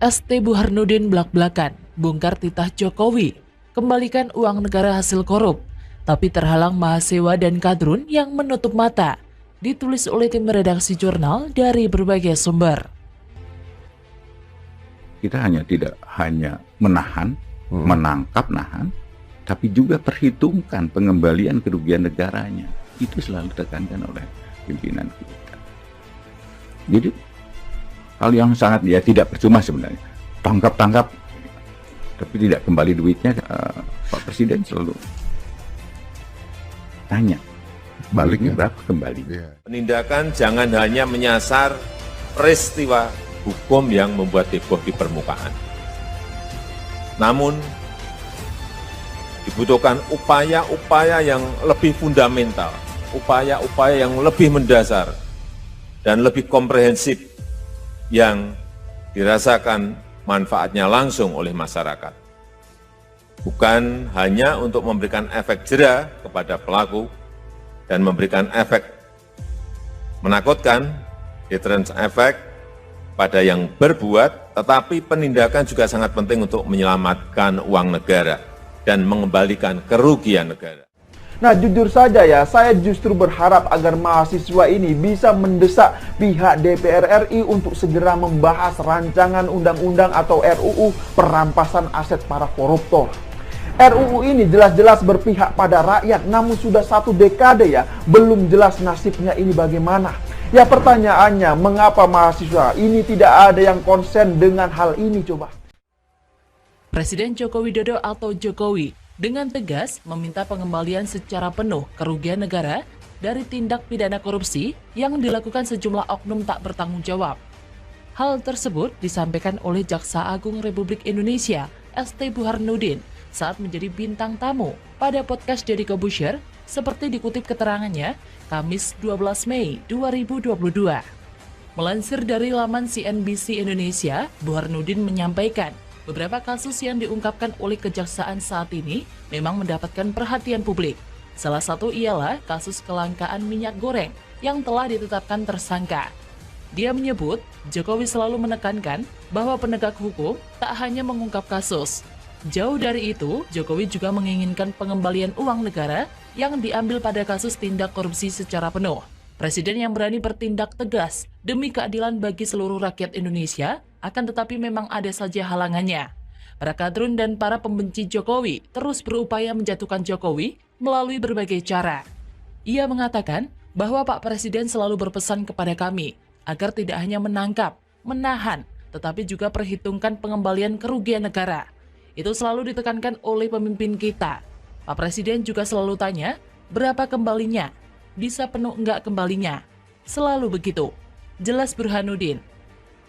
ST Burhanuddin blak-blakan, bongkar titah Jokowi, kembalikan uang negara hasil korup, tapi terhalang mahasiswa dan kadrun yang menutup mata. Ditulis oleh tim redaksi jurnal dari berbagai sumber. Kita tidak hanya menahan, menangkap, nahan, tapi juga perhitungkan pengembalian kerugian negaranya. Itu selalu ditekankan oleh pimpinan kita. Jadi hal yang sangat tidak percuma sebenarnya. Tangkap, tapi tidak kembali duitnya. Pak Presiden selalu tanya, baliknya berapa kembali? Penindakan jangan hanya menyasar peristiwa hukum yang membuat heboh di permukaan. Namun, dibutuhkan upaya-upaya yang lebih fundamental, upaya-upaya yang lebih mendasar, dan lebih komprehensif yang dirasakan manfaatnya langsung oleh masyarakat. Bukan hanya untuk memberikan efek jera kepada pelaku dan memberikan efek menakutkan, deterrence effect pada yang berbuat, tetapi penindakan juga sangat penting untuk menyelamatkan uang negara dan mengembalikan kerugian negara. Nah, jujur saja ya, saya justru berharap agar mahasiswa ini bisa mendesak pihak DPR RI untuk segera membahas rancangan undang-undang atau RUU perampasan aset para koruptor. RUU ini jelas-jelas berpihak pada rakyat, namun sudah 1 dekade ya, belum jelas nasibnya ini bagaimana. Ya, pertanyaannya, mengapa mahasiswa ini tidak ada yang konsen dengan hal ini coba? Presiden Joko Widodo atau Jokowi dengan tegas meminta pengembalian secara penuh kerugian negara dari tindak pidana korupsi yang dilakukan sejumlah oknum tak bertanggung jawab. Hal tersebut disampaikan oleh Jaksa Agung Republik Indonesia, ST Burhanuddin, saat menjadi bintang tamu pada podcast Deddy Corbuzier, seperti dikutip keterangannya, Kamis 12 Mei 2022. Melansir dari laman CNBC Indonesia, Burhanuddin menyampaikan, beberapa kasus yang diungkapkan oleh kejaksaan saat ini memang mendapatkan perhatian publik. Salah satu ialah kasus kelangkaan minyak goreng yang telah ditetapkan tersangka. Dia menyebut, Jokowi selalu menekankan bahwa penegak hukum tak hanya mengungkap kasus. Jauh dari itu, Jokowi juga menginginkan pengembalian uang negara yang diambil pada kasus tindak korupsi secara penuh. Presiden yang berani bertindak tegas demi keadilan bagi seluruh rakyat Indonesia, akan tetapi memang ada saja halangannya. Para kadrun dan para pembenci Jokowi terus berupaya menjatuhkan Jokowi melalui berbagai cara. Ia mengatakan bahwa Pak Presiden selalu berpesan kepada kami agar tidak hanya menangkap, menahan, tetapi juga perhitungkan pengembalian kerugian negara. Itu selalu ditekankan oleh pemimpin kita. Pak Presiden juga selalu tanya, berapa kembalinya? Bisa penuh enggak kembalinya? Selalu begitu. Jelas Burhanuddin.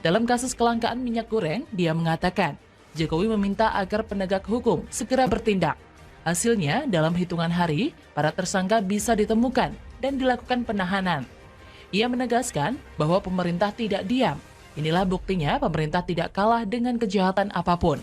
Dalam kasus kelangkaan minyak goreng, dia mengatakan, Jokowi meminta agar penegak hukum segera bertindak. Hasilnya, dalam hitungan hari, para tersangka bisa ditemukan dan dilakukan penahanan. Ia menegaskan bahwa pemerintah tidak diam. Inilah buktinya pemerintah tidak kalah dengan kejahatan apapun.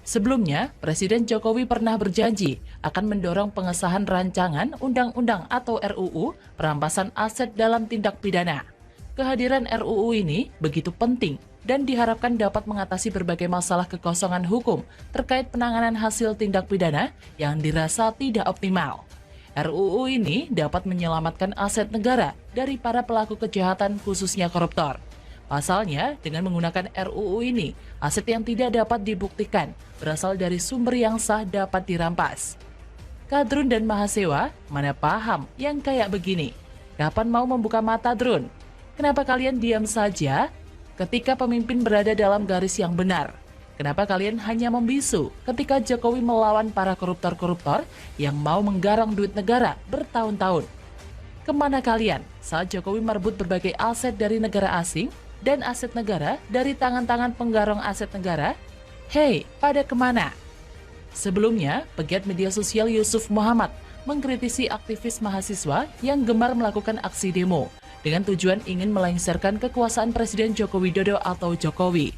Sebelumnya, Presiden Jokowi pernah berjanji akan mendorong pengesahan rancangan undang-undang atau RUU perampasan aset dalam tindak pidana. Kehadiran RUU ini begitu penting dan diharapkan dapat mengatasi berbagai masalah kekosongan hukum terkait penanganan hasil tindak pidana yang dirasa tidak optimal. RUU ini dapat menyelamatkan aset negara dari para pelaku kejahatan khususnya koruptor. Pasalnya, dengan menggunakan RUU ini, aset yang tidak dapat dibuktikan berasal dari sumber yang sah dapat dirampas. Kadrun dan mahasiswa, mana paham yang kayak begini? Kapan mau membuka mata, Drun? Kenapa kalian diam saja ketika pemimpin berada dalam garis yang benar? Kenapa kalian hanya membisu ketika Jokowi melawan para koruptor-koruptor yang mau menggarong duit negara bertahun-tahun? Kemana kalian saat Jokowi merebut berbagai aset dari negara asing dan aset negara dari tangan-tangan penggarong aset negara? Hei, pada kemana? Sebelumnya, pegiat media sosial Yusuf Muhammad mengkritisi aktivis mahasiswa yang gemar melakukan aksi demo dengan tujuan ingin melengsarkan kekuasaan Presiden Joko Widodo atau Jokowi.